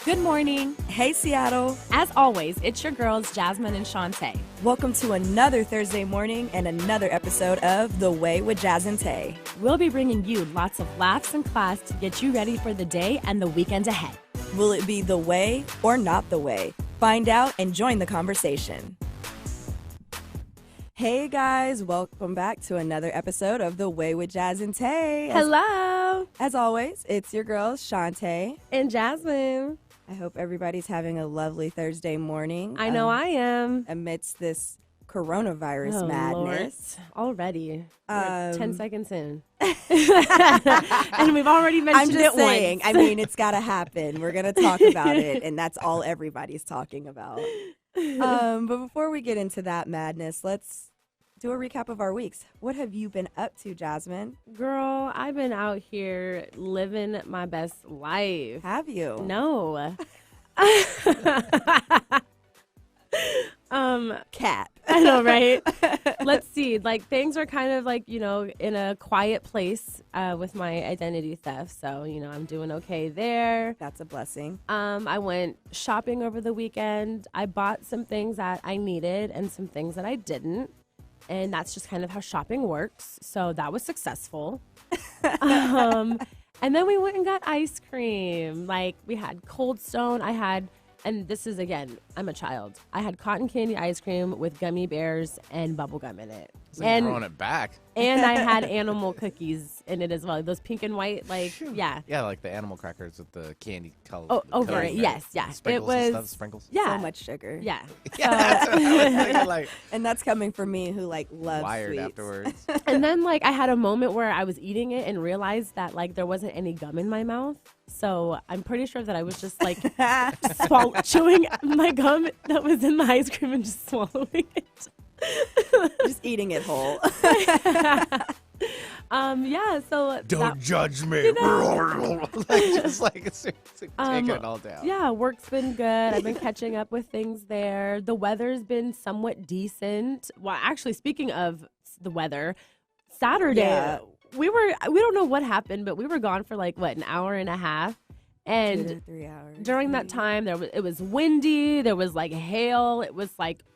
Good morning. Hey, Seattle. As always, it's your girls, Jasmine and Shantae. Welcome to another Thursday morning and another episode of The Way with Jazz and Tae. We'll be bringing you lots of laughs and class to get you ready for the day and the weekend ahead. Will it be the way or not the way? Find out and join the conversation. Hey, guys. Welcome back to another episode of The Way with Jazz and Tae. Hello. As always, it's your girls, Shantae. And Jasmine. I hope everybody's having a lovely Thursday morning. I know I am. Amidst this coronavirus madness. Lord. Already. We're 10 seconds in. And we've already mentioned I'm just it saying, once. I mean, it's got to happen. We're going to talk about it, and that's all everybody's talking about. But before we get into that madness, let's do a recap of our weeks. What have you been up to, Jasmine? Girl, I've been out here living my best life. Have you? No. Cat. I know, right? Let's see. Like, things are kind of like, in a quiet place with my identity theft. So, I'm doing okay there. That's a blessing. I went shopping over the weekend. I bought some things that I needed and some things that I didn't. And that's just kind of how shopping works. So that was successful. And then we went and got ice cream. Like, we had Cold Stone. And this is, again, I'm a child. I had cotton candy ice cream with gummy bears and bubble gum in it. It's like throwing it back. And I had animal cookies in it as well. Those pink and white, yeah. Yeah, like the animal crackers with the candy color. Oh, over it, yes, yeah. Sprinkles it was, and stuff, sprinkles. Yeah. So much sugar. Yeah. Yeah, that's what I was thinking, like, And that's coming from me who, loves wired sweets. afterwards. And then, I had a moment where I was eating it and realized that, there wasn't any gum in my mouth. So I'm pretty sure that I was just, chewing my gum that was in the ice cream and just swallowing it. Just eating it whole. Yeah, so Don't judge me. Taking it all down. Yeah, work's been good. I've been catching up with things there. The weather's been somewhat decent. Well, actually, speaking of the weather, Saturday, Yeah. we don't know what happened, but we were gone for an hour and a half. 2 And to 3 hours. during that time, it was windy, there was hail, it was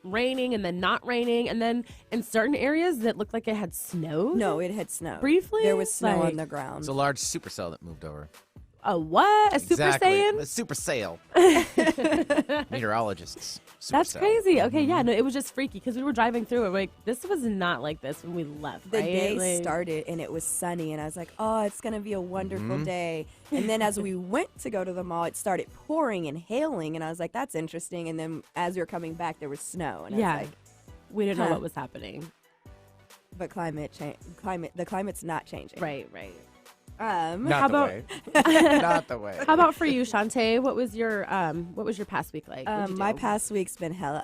raining and then not raining. And then in certain areas that looked like it had snowed. No, it had snowed. Briefly? There was snow on the ground. It's a large supercell that moved over. A what? A Super Saiyan? A super sale. Meteorologists. That's Supercell. crazy. Okay, yeah, no, it was just freaky because we were driving through it. We're this was not like this when we left, The right? day started and it was sunny, and I was like, oh, it's going to be a wonderful day. And then as we went to go to the mall, it started pouring and hailing, and I was like, that's interesting. And then as we were coming back, there was snow. And Yeah. I was like, We didn't know Huh. what was happening. but the climate's not changing. Right. Not How the about- way. Not the way. How about for you, Shantae? What was your past week like? What'd you My do? past week's been hella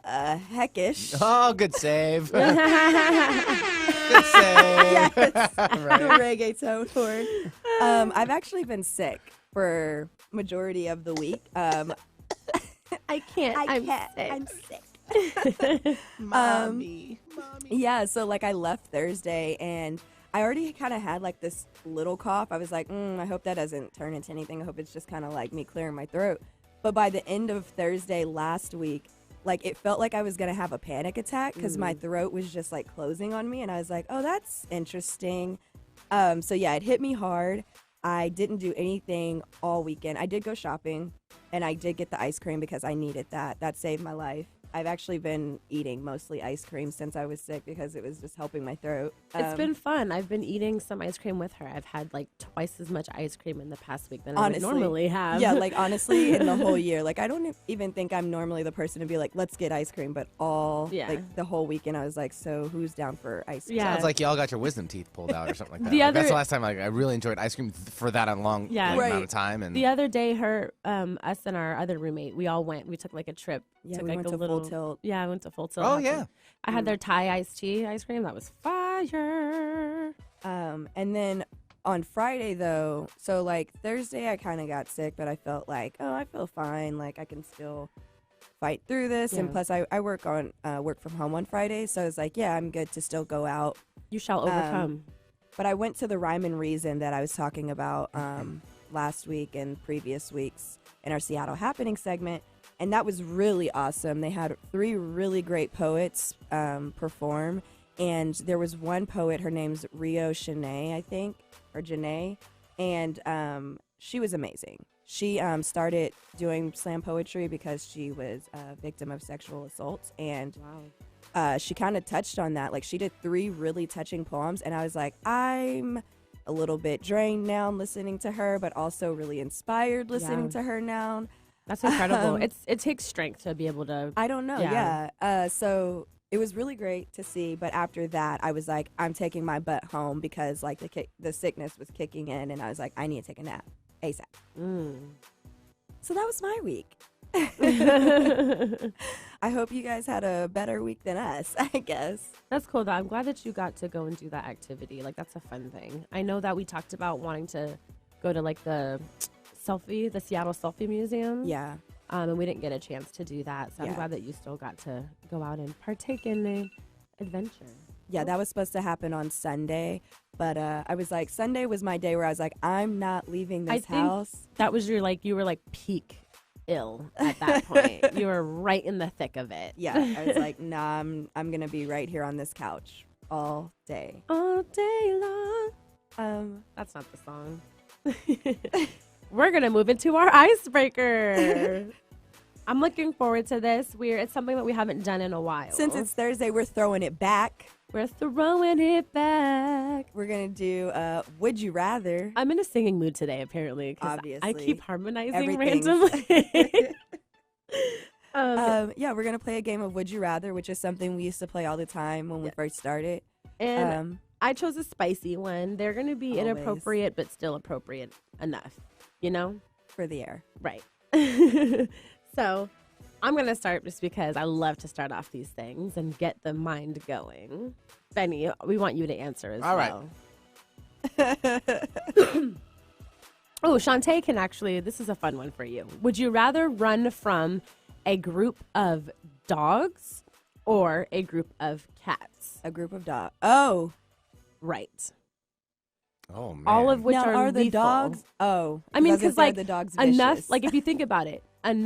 heckish. Oh, good save. Good save. Yes. Right. The reggaeton tour. I've actually been sick for majority of the week. I can't. I'm sick. I'm sick. Mommy. Yeah, so I left Thursday and I already kind of had this little cough. I was like, I hope that doesn't turn into anything. I hope it's just kind of me clearing my throat. But by the end of Thursday last week, it felt like I was going to have a panic attack because my throat was just closing on me. And I was like, oh, that's interesting. So yeah, it hit me hard. I didn't do anything all weekend. I did go shopping and I did get the ice cream because I needed that. That saved my life. I've actually been eating mostly ice cream since I was sick because it was just helping my throat. It's been fun. I've been eating some ice cream with her. I've had twice as much ice cream in the past week than I would normally have. Yeah, honestly, in the whole year, I don't even think I'm normally the person to be let's get ice cream. But the whole weekend, I was like, so who's down for ice cream? Yeah. Sounds like y'all got your wisdom teeth pulled out or something like that. The That's other- the last time I really enjoyed ice cream for that long amount of time. And The other day, us and our other roommate, we all went. We took a trip. Yeah, took we went to Full Tilt. Yeah, I went to Full Tilt. Oh, yeah. I had their Thai iced tea ice cream. That was fire. And then on Friday, though, so Thursday, I kind of got sick, but I felt I feel fine. I can still fight through this. And Yeah. plus, I work from home on Friday, so I was like, yeah, I'm good to still go out. You shall overcome. But I went to the Rhyme and Reason that I was talking about last week and previous weeks in our Seattle Happening segment, and that was really awesome. They had 3 really great poets perform, and there was one poet, her name's Rio Shanae, I think, or Janae, and she was amazing. She started doing slam poetry because she was a victim of sexual assault, and she kind of touched on that. Like, she did 3 really touching poems, and I was like, I'm a little bit drained now listening to her, but also really inspired listening to her now. That's incredible. It takes strength to be able to. I don't know. Yeah. So it was really great to see. But after that, I was like, I'm taking my butt home because like the sickness was kicking in, and I was like, I need to take a nap ASAP. So that was my week. I hope you guys had a better week than us, I guess. That's cool, though. I'm glad that you got to go and do that activity. Like, that's a fun thing. I know that we talked about wanting to go to, like, the Seattle Selfie Museum. Yeah. And we didn't get a chance to do that. So I'm glad that you still got to go out and partake in the adventure. Yeah, that was supposed to happen on Sunday. But I was like, Sunday was my day where I was like, I'm not leaving this house. That was you were like peak ill at that point. You were right in the thick of it. Yeah, I was like, nah, I'm gonna be right here on this couch all day long. That's not the song. We're gonna move into our icebreaker. I'm looking forward to this. It's something that we haven't done in a while. Since it's Thursday, we're throwing it back. We're throwing it back. We're gonna do Would You Rather. I'm in a singing mood today, apparently. Obviously, I keep harmonizing randomly. Yeah, we're gonna play a game of Would You Rather, which is something we used to play all the time when we first started. And I chose a spicy one. They're gonna be inappropriate, but still appropriate enough, for the air. Right. So I'm going to start just because I love to start off these things and get the mind going. Benny, we want you to answer as well. All right. Oh, Shantae can actually, this is a fun one for you. Would you rather run from a group of dogs or a group of cats? A group of dogs. Oh. Right. Oh, man. All of which now, are the lethal. dogs? Oh. I mean, because like the dogs enough, vicious. like if you think about it,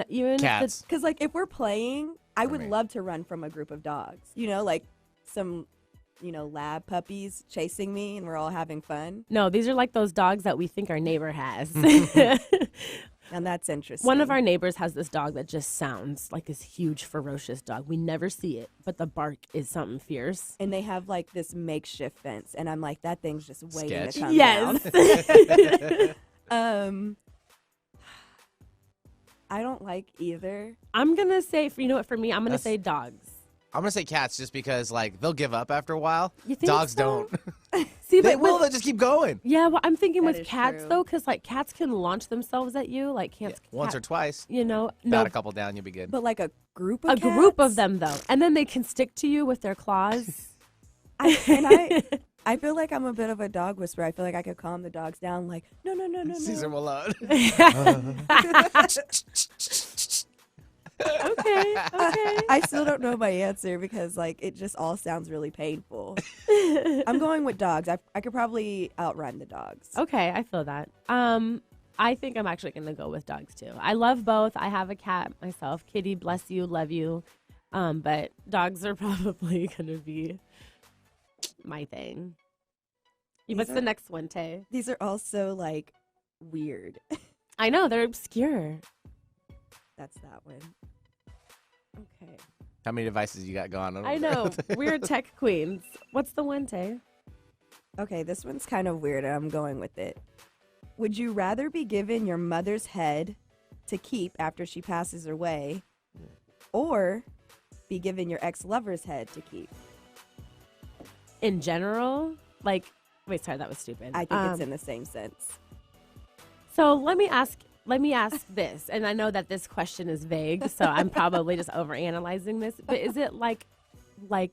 even cats. Because like if we're playing, I would love to run from a group of dogs. Like some, lab puppies chasing me and we're all having fun. No, these are like those dogs that we think our neighbor has. And that's interesting. One of our neighbors has this dog that just sounds like this huge, ferocious dog. We never see it, but the bark is something fierce. And they have like this makeshift fence, and I'm like, that thing's just waiting to come yes. down. I don't like either. I'm gonna say, for me, I'm gonna say dogs. I'm gonna say cats just because like they'll give up after a while. You think Dogs so? don't. See, They but will. They just keep going. yeah, well, I'm thinking That with is cats true. though, because like cats can launch themselves at you, like Once or twice. No, Got a couple down, you'll be good. But like a group of a cats? group of them though, and then they can stick to you with their claws. I feel like I'm a bit of a dog whisperer. I feel like I could calm the dogs down. Like, no. Caesar Malone. Okay. I still don't know my answer because like it just all sounds really painful. I'm going with dogs. I could probably outrun the dogs. Okay, I feel that. I think I'm actually going to go with dogs too. I love both. I have a cat myself. Kitty, bless you, love you. But dogs are probably going to be my thing. What's the next one, Tay? These are also like weird. I know, they're obscure. That's that one. Okay. How many devices you got going on? I know. We're tech queens. What's the one, Tay? Okay, this one's kind of weird, and I'm going with it. Would you rather be given your mother's head to keep after she passes away, or be given your ex-lover's head to keep? In general? Like, wait, sorry, that was stupid. I think it's in the same sense. So let me ask this, and I know that this question is vague, so I'm probably just overanalyzing this, but is it like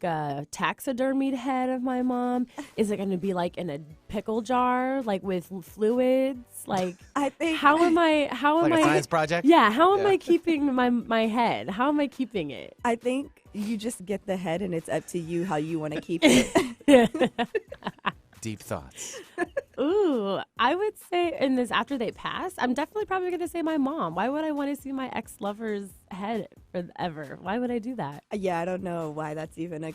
a taxidermied head of my mom? Is it going to be like in a pickle jar, like with fluids? Like, I think how am Like a science project? Yeah, how am I keeping my head? How am I keeping it? I think you just get the head, and it's up to you how you want to keep it. Deep thoughts. Ooh, I would say in this after they pass, I'm definitely probably going to say my mom. Why would I want to see my ex-lover's head forever? Why would I do that? Yeah, I don't know why that's even a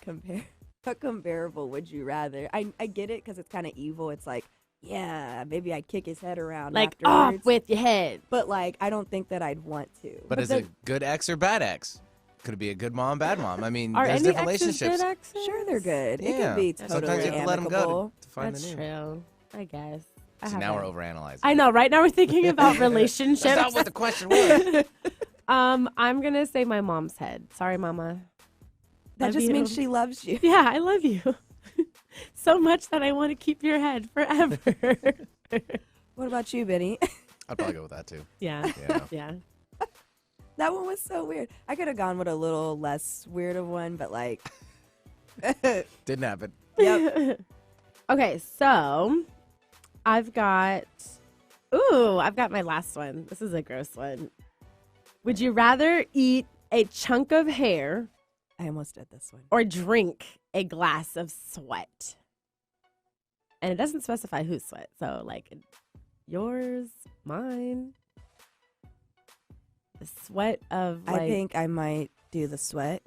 comparable would you rather. I get it because it's kind of evil. It's like, yeah, maybe I'd kick his head around Like, afterwards. off with your head. But like, I don't think that I'd want to. But is it good ex or bad ex? Could it be a good mom, bad mom? I mean, Are there's any different exes relationships. good exes? Sure, they're good. It Yeah. could be Sometimes totally you have to let them amicable. go to find That's the new. true. I guess. So now we're overanalyzing. I know. Right now we're thinking about relationships. That's not what the question was. I'm gonna say my mom's head. Sorry, Mama. That Love just you. means she loves you. Yeah, I love you so much that I want to keep your head forever. What about you, Benny? I'd probably go with that too. Yeah. Yeah. Yeah. That one was so weird. I could have gone with a little less weird of one, but like, Didn't happen. yep. Okay, so I've got my last one. This is a gross one. Would you rather eat a chunk of hair I almost did this one. or drink a glass of sweat? And it doesn't specify whose sweat. So, like, yours, mine, the sweat of, like... I think I might do the sweat.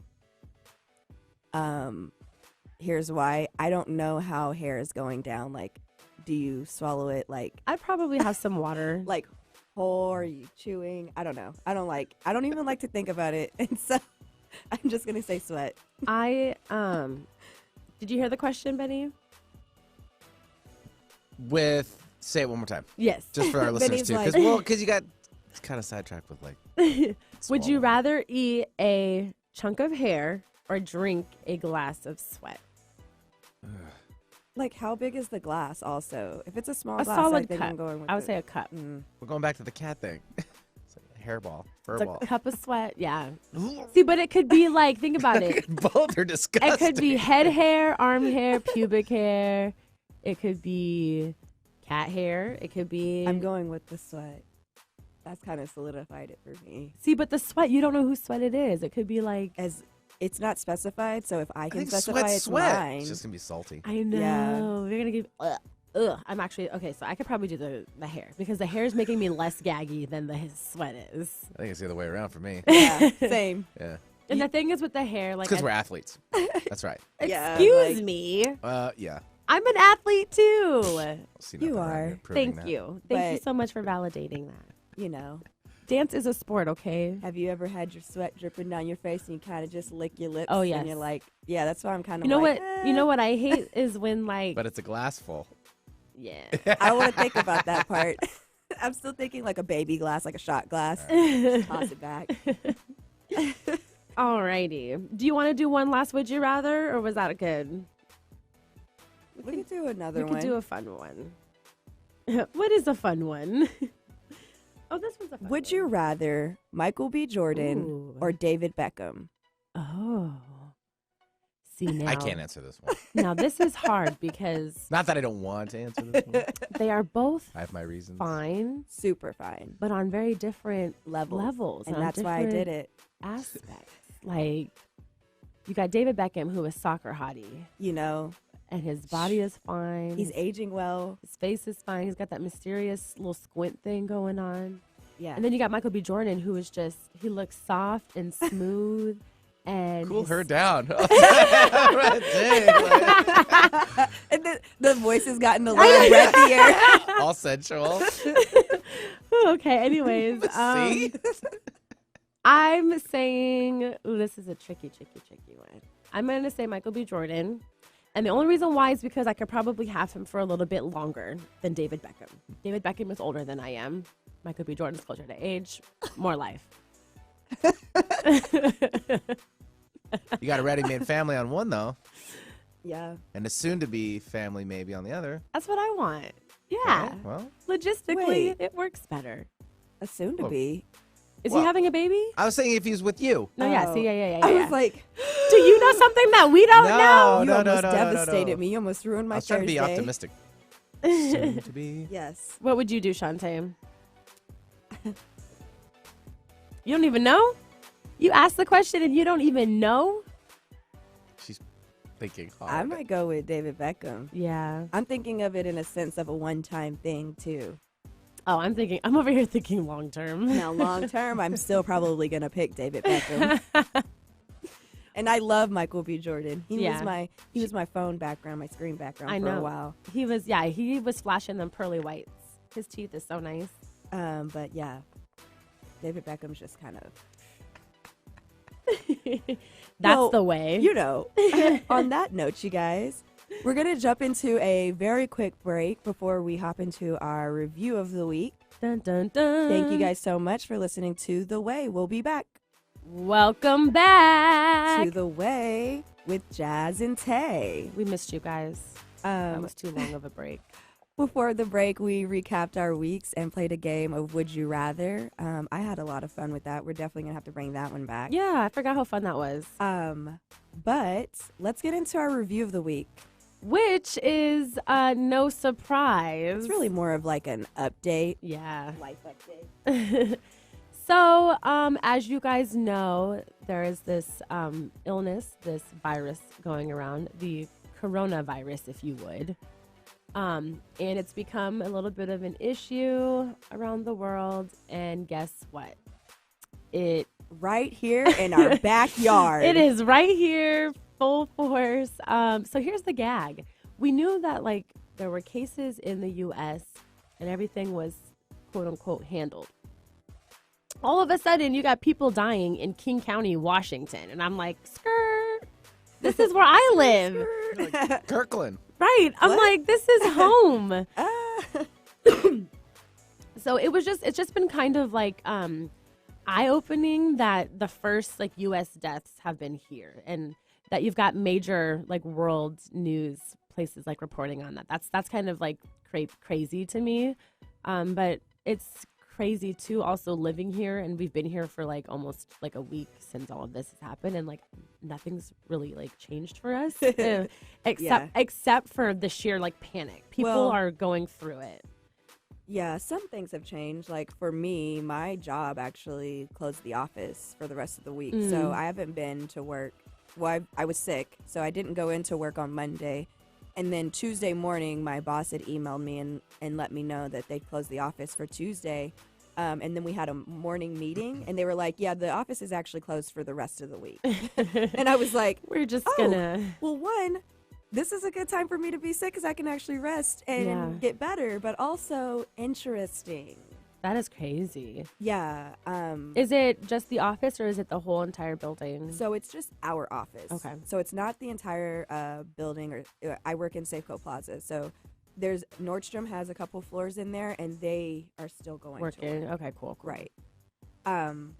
Here's why. I don't know how hair is going down. Like, do you swallow it like I'd probably have some water. whole? Or are you chewing? I don't know. I don't even like to think about it. And so I'm just gonna say sweat. Did you hear the question, Benny? Say it one more time, Yes. just for our listeners Benny's too, like- because you got kind of sidetracked with like. Would you swallowing. rather eat a chunk of hair or drink a glass of sweat? Like, how big is the glass? Also, if it's a small A glass, solid like, then cup. I'm going with I would say a cup. We're going back to the cat thing. It's like a hairball, It's furball. a cup of sweat. Yeah. See, but it could be like, think about it. Both are disgusting. It could be head hair, arm hair, pubic hair. It could be cat hair. It could be. I'm going with the sweat. That's kind of solidified it for me. See, but the sweat, you don't know whose sweat it is. It could be like. As it's not specified, so if I I can think specify sweat's it's sweat. mine. It's just gonna be salty. I know. Yeah. You're gonna give. Ugh. I'm actually okay. So I could probably do the hair because the hair is making me less gaggy than the sweat is. I think it's the other way around for me. Yeah, same. Yeah, And the thing is with the hair, like, because we're athletes. That's right. Yeah, excuse like- me, Yeah. I'm an athlete too. I'll see You nothing wrong are. here proving Thank that. you. Thank you But- so much for validating that. You know, Dance is a sport, okay? have you ever had your sweat dripping down your face and you kind of just lick your lips? Oh, And yes. you're like, yeah, that's why I'm kind of. You know like, what? You know what I hate is when like But it's a glass full. yeah. I want to think about that part. I'm still thinking like a baby glass, like a shot glass. Toss it back. Alrighty. Do you want to do one last would you rather or was that good? We could do another We one. could do a fun one. What is a fun one? Oh, this one's a fun Would one. you rather Michael B. Jordan Ooh. or David Beckham? Oh. See now. I can't answer this one. Now this is hard because Not that I don't want to answer this one. they are both I have my reasons. fine, Super fine. but on very different Levels. And on that's why I different did it. aspects. Like you got David Beckham, who is soccer hottie, You know, and his body is fine. he's aging well. His face is fine. He's got that mysterious little squint thing going on. Yeah. And then you got Michael B. Jordan, who is just, he looks soft and smooth. And Cool his- her down. Right, dang, like, And the voice has gotten a little breathier. all sensual. Ooh, okay, anyways. See? I'm saying, ooh, this is a tricky one. I'm going to say Michael B. Jordan. And the only reason why is because I could probably have him for a little bit longer than David Beckham. David Beckham is older than I am. Michael B. Jordan is closer to age, more life. You got a ready-made family on one though, Yeah. and a soon-to-be family maybe on the other. That's what I want. Yeah. Okay, well, Logistically, Wait. it works better. A soon to be. Is Well- he having a baby? I was saying if he's with you. No, yeah. Oh. See, yeah. I was like, do you know something that we don't No. know? you no, almost no, devastated no. me. You almost ruined my I was trying to be Thursday. optimistic. Soon to be. Yes. What would you do, Shantae? You don't even know? You asked the question and you don't even know? She's thinking hard. I might go with David Beckham. Yeah. I'm thinking of it in a sense of a one-time thing too. Oh, I'm over here thinking long term. Now, long term, I'm still probably gonna pick David Beckham. And I love Michael B. Jordan. He was my phone background, my screen background for a while. He was flashing them pearly whites. His teeth is so nice. But yeah, David Beckham's just kind of. That's the way. You know. On that note, you guys, we're gonna jump into a very quick break before we hop into our review of the week. Dun, dun, dun. Thank you guys so much for listening to The Way. We'll be back. Welcome back To The Way with Jazz and Tae. We missed you guys. That was too long of a break. Before the break, we recapped our weeks and played a game of Would You Rather. I had a lot of fun with that. We're definitely going to have to bring that one back. Yeah, I forgot how fun that was. But let's get into our review of the week. Which is no surprise. It's really more of like an update. Yeah. Life update. So, as you guys know, there is this illness, this virus going around, the coronavirus, if you would. And it's become a little bit of an issue around the world. And guess what? It right here in our backyard. It is right here, full force. So here's the gag. We knew that like there were cases in the U.S. and everything was quote unquote handled. All of a sudden, you got people dying in King County, Washington. And I'm like, skirt. This is where I live. Like Kirkland. Right. I'm like, this is home. So it's just been kind of like eye-opening that the first like U.S. deaths have been here, and that you've got major like world news places like reporting on that. That's kind of like crazy to me, but it's crazy too also living here, and we've been here for like almost like a week since all of this has happened, and like nothing's really like changed for us except for the sheer like panic. People are going through it. Yeah, some things have changed. Like for me, my job actually closed the office for the rest of the week. So I haven't been to work. Well, I was sick, so I didn't go into work on Monday. And then Tuesday morning, my boss had emailed me and let me know that they'd closed the office for Tuesday. And then we had a morning meeting, and they were like, yeah, the office is actually closed for the rest of the week. And I was like, we're just gonna... Well, one, this is a good time for me to be sick because I can actually rest and get better, but also interesting. That is crazy. Yeah. Is it just the office or is it the whole entire building? So it's just our office. Okay. So it's not the entire building. Or I work in Safeco Plaza. So there's Nordstrom has a couple floors in there, and they are still going working. to work. Okay, cool. Right. And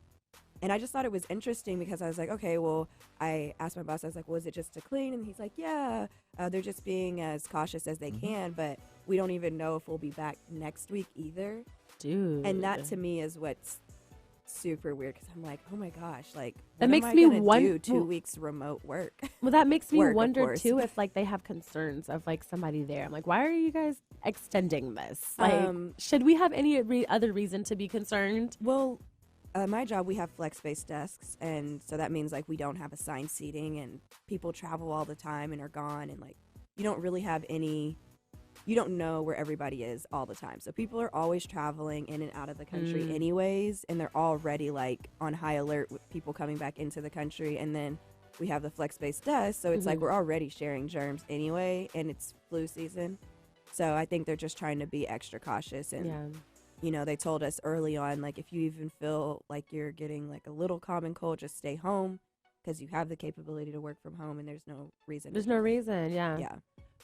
I just thought it was interesting because I was like, okay, well, I asked my boss, I was like, well, is it just to clean? And he's like, yeah, they're just being as cautious as they can, but we don't even know if we'll be back next week either. Dude. And that to me is what's super weird because I'm like, oh my gosh, like that what makes am I me gonna wonder. do 2 weeks remote work. Well, that makes me Work, of wonder course. too if like they have concerns of like somebody there. I'm like, why are you guys extending this? Like, should we have any other reason to be concerned? Well, my job, we have flex-based desks, and so that means like we don't have assigned seating, and people travel all the time and are gone, and like you don't really have any. You don't know where everybody is all the time. So people are always traveling in and out of the country anyways, and they're already like on high alert with people coming back into the country. And then we have the flex-based desk, so it's like we're already sharing germs anyway, and it's flu season. So I think they're just trying to be extra cautious. And, you know, they told us early on, like, if you even feel like you're getting like a little common cold, just stay home because you have the capability to work from home, and there's no reason. There's no reason, Yeah.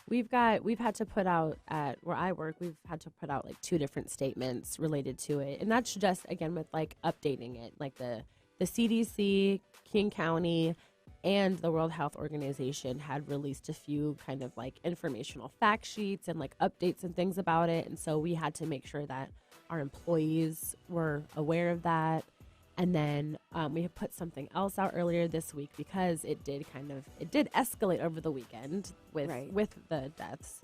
We've had to put out at where I work, we've had to put out like 2 different statements related to it. And that's just, again, with like updating it. Like the CDC, King County, and the World Health Organization had released a few kind of like informational fact sheets and like updates and things about it. And so we had to make sure that our employees were aware of that. And then we have put something else out earlier this week because it did escalate over the weekend with the deaths.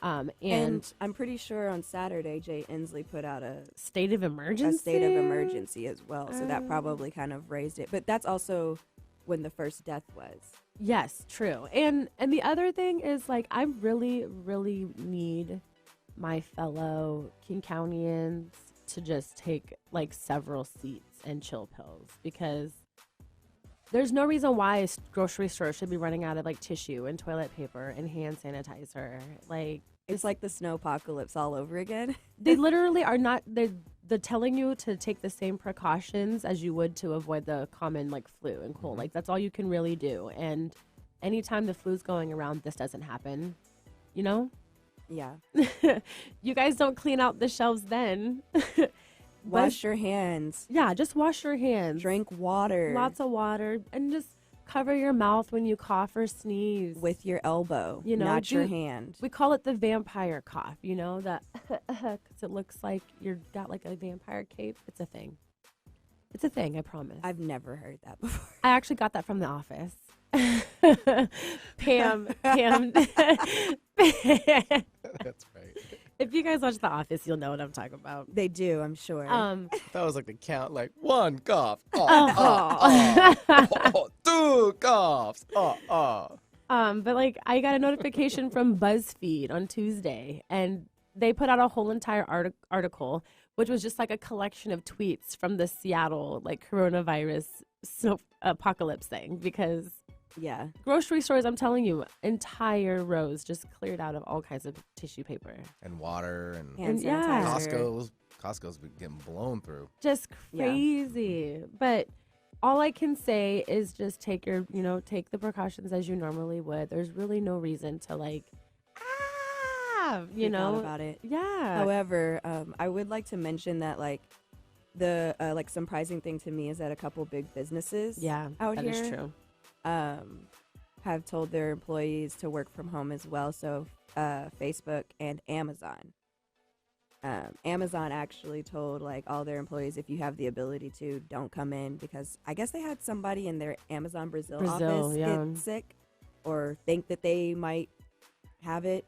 And I'm pretty sure on Saturday, Jay Inslee put out a state of emergency. A state of emergency as well. So that probably kind of raised it. But that's also when the first death was. Yes, true. And the other thing is, like, I really, really need my fellow King Countyans to just take, like, several seats and chill pills, because there's no reason why a grocery store should be running out of, like, tissue and toilet paper and hand sanitizer. Like, It's like the snow apocalypse all over again. they literally are not, they're telling you to take the same precautions as you would to avoid the common, like, flu and cold. Like, that's all you can really do. And anytime the flu's going around, this doesn't happen, you know? Yeah. You guys don't clean out the shelves then. Wash your hands. Yeah, just wash your hands. Drink water. Lots of water. And just cover your mouth when you cough or sneeze. with your elbow, You know, not your hand. We call it the vampire cough, you know, that because it looks like you've got like a vampire cape. It's a thing. It's a thing, I promise. I've never heard that before. I actually got that from The Office. Pam. That's right. If you guys watch The Office, you'll know what I'm talking about. They do, I'm sure. That was like the count, like one cough, two coughs, But like I got a notification from BuzzFeed on Tuesday, and they put out a whole entire article, which was just like a collection of tweets from the Seattle like coronavirus apocalypse thing, because yeah. grocery stores, I'm telling you, entire rows just cleared out of all kinds of tissue paper. and water and Hand yeah. sanitizer. Costco's been getting blown through. Just Yeah. crazy. But all I can say is just take the precautions as you normally would. There's really no reason to like, Freak out about it. Yeah. However, I would like to mention that like the like surprising thing to me is that a couple big businesses Yeah, out that here is true. have told their employees to work from home as well. So Facebook and Amazon. Amazon actually told like all their employees, if you have the ability to, don't come in, because I guess they had somebody in their Amazon Brazil office get sick or think that they might have it.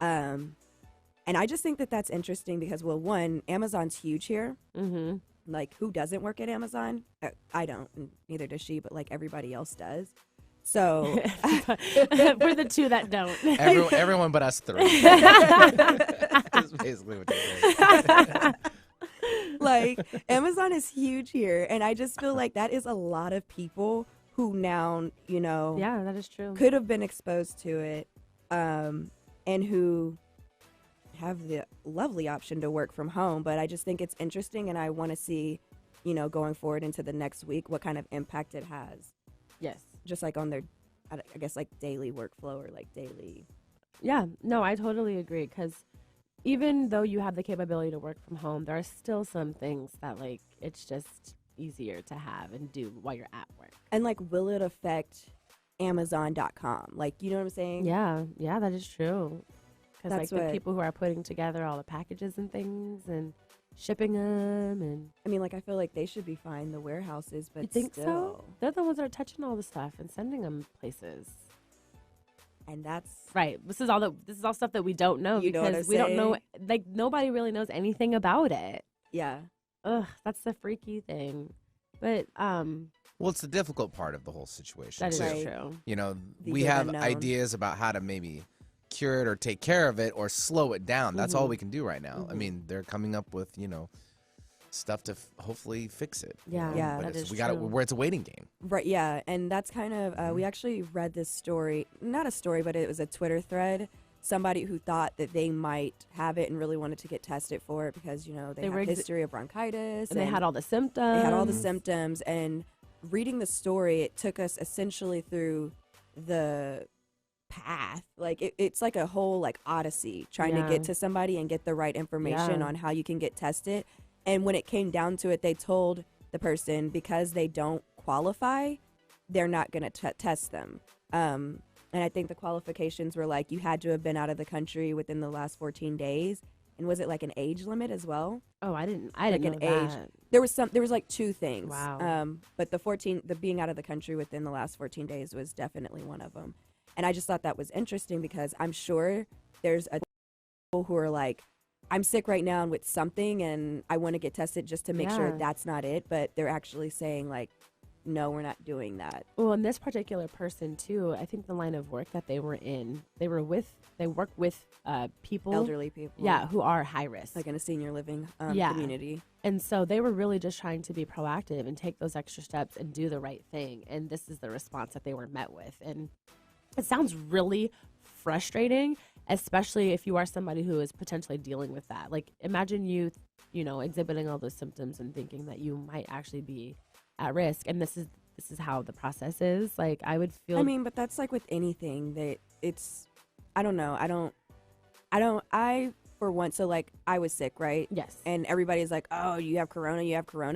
And I just think that that's interesting because, well, one, Amazon's huge here. Mm-hmm. Like, who doesn't work at Amazon? I don't, and neither does she, but like everybody else does. So We're the two that don't. Everyone but us three. That's basically what you're saying. like Amazon is huge here, and I just feel like that is a lot of people who now, you know, Yeah, that is true. could have been exposed to it, and who have the lovely option to work from home. But I just think it's interesting, and I want to see, you know, going forward into the next week, what kind of impact it has, Yes. just like on their, I guess, like daily workflow or like daily. Yeah, no, I totally agree, because even though you have the capability to work from home, there are still some things that like it's just easier to have and do while you're at work. And like, will it affect Amazon.com? Like, you know what I'm saying? Yeah, that is true. Because like That's the what- people who are putting together all the packages and things and shipping them, and I mean, like, I feel like they should be fine, the warehouses, but you think still. so? They're the ones that are touching all the stuff and sending them places. And that's Right. This is all stuff that we don't know, You know what because I'm we don't know. saying? Like nobody really knows anything about it. yeah. Ugh, that's the freaky thing. But Well, it's the difficult part of the whole situation. that is too. Right. true. You know, The we big have unknown. ideas about how to maybe cure it or take care of it or slow it down. That's all we can do right now. I mean, they're coming up with, you know, stuff to hopefully fix it. you Yeah, know, Yeah. but that it's- is we got true. where it's a waiting game. Right, yeah. And that's kind of, we actually read this story, not a story, but it was a Twitter thread. Somebody who thought that they might have it and really wanted to get tested for it because, you know, they have were a history of bronchitis. And they had all the symptoms. They had all the symptoms, and reading the story, it took us essentially through the path. Like it's like a whole like odyssey trying to get to somebody and get the right information Yeah. on how you can get tested. And when it came down to it, they told the person because they don't qualify, they're not going to test them. And I think the qualifications were like you had to have been out of the country within the last 14 days. And was it like an age limit as well? Oh, I didn't Like know an age. that. There was like two things. Wow. But the being out of the country within the last 14 days was definitely one of them. And I just thought that was interesting because I'm sure there's people who are like, I'm sick right now and with something and I want to get tested just to make sure Yeah. that's not it. But they're actually saying like, no, we're not doing that. Well, and this particular person too, I think the line of work that they were in, they work with people, Elderly people. yeah, who are high risk. Like in a senior living Yeah. community. And so they were really just trying to be proactive and take those extra steps and do the right thing. And this is the response that they were met with. And it sounds really frustrating, especially if you are somebody who is potentially dealing with that. Like, imagine you exhibiting all those symptoms and thinking that you might actually be at risk. And this is how the process is. Like, I would feel. I mean, but that's like with anything that it's. I don't know. For once, so like I was sick, right? Yes. And everybody's like, "Oh, you have corona,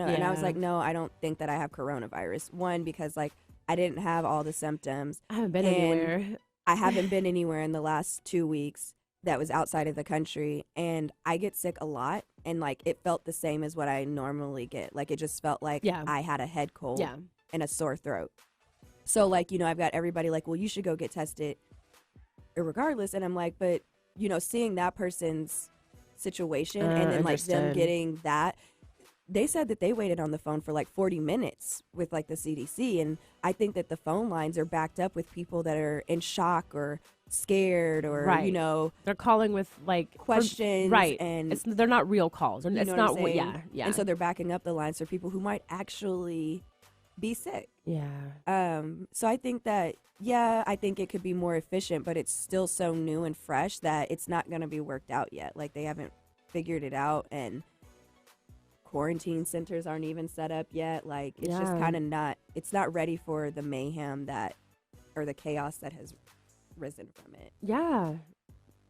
and I was Yeah. like, "No, I don't think that I have coronavirus." One, because like I didn't have all the symptoms. I haven't been and anywhere. I haven't been anywhere in the last 2 weeks that was outside of the country, and I get sick a lot, and like it felt the same as what I normally get. Like it just felt like Yeah. I had a head cold Yeah. and a sore throat. So like, I've got everybody like, "Well, you should go get tested irregardless." And I'm like, but seeing that person's situation and then like them Understood. getting that, they said that they waited on the phone for like 40 minutes with like the CDC. And I think that the phone lines are backed up with people that are in shock or scared or, Right. They're calling with like questions. right? And They're not real calls. It's know what I'm not. saying? Yeah. And so they're backing up the lines for people who might actually be sick. yeah. So I think that, I think it could be more efficient, but it's still so new and fresh that it's not going to be worked out yet. Like they haven't figured it out, and quarantine centers aren't even set up yet. Like it's just Yeah. kind of it's not ready for the mayhem or the chaos that has risen from it. Yeah.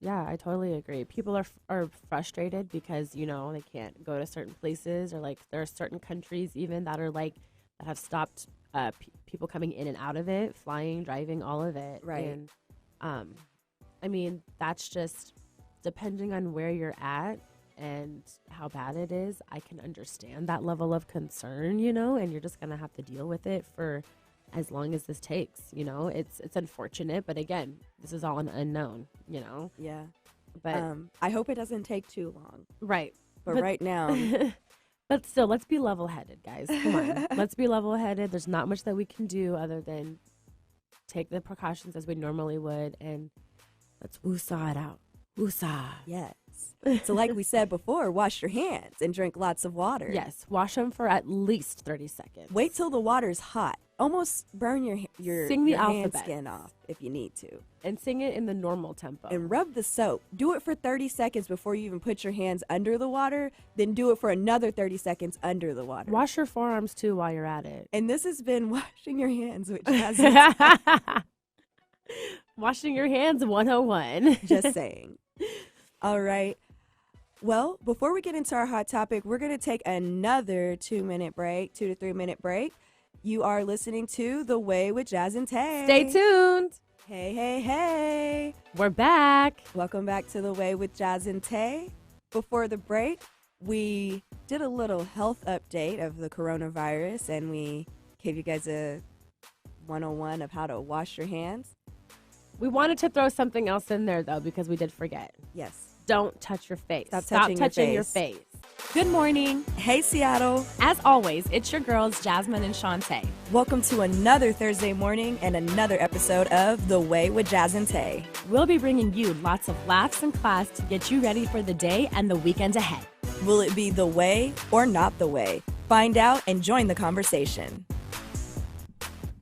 Yeah, I totally agree. People are frustrated because, they can't go to certain places, or like there are certain countries even that are like that have stopped people coming in and out of it, flying, driving, all of it. Right. And I mean, that's just depending on where you're at and how bad it is. I can understand that level of concern, and you're just going to have to deal with it for as long as this takes. It's unfortunate, but again, this is all an unknown, Yeah. but I hope it doesn't take too long. right. But right now, But still, let's be level-headed, guys. Come on. Let's be level-headed. There's not much that we can do other than take the precautions as we normally would, and let's woosah it out. Woosah. yes. So like we said before, wash your hands and drink lots of water. Yes, wash them for at least 30 seconds. Wait till the water's hot. Almost burn your Sing the your hand alphabet. skin off if you need to. And sing it in the normal tempo. And rub the soap. Do it for 30 seconds before you even put your hands under the water. Then do it for another 30 seconds under the water. Wash your forearms, too, while you're at it. And this has been Washing Your Hands, which has Washing your hands 101. just saying. All right. Well, before we get into our hot topic, we're going to take another 2 to 3 minute break. You are listening to The Way with Jazz and Tae. Stay tuned. Hey, hey, hey. We're back. Welcome back to The Way with Jazz and Tae. Before the break, we did a little health update of the coronavirus, and we gave you guys a 101 of how to wash your hands. We wanted to throw something else in there, though, because we did forget. Yes. Don't touch your face. Stop Stop touching your touching your face. face. Good morning. Hey, Seattle. As always, it's your girls, Jasmine and Shantae. Welcome to another Thursday morning and another episode of The Way with Jazz and Tae. We'll be bringing you lots of laughs and class to get you ready for the day and the weekend ahead. Will it be the way or not the way? Find out and join the conversation.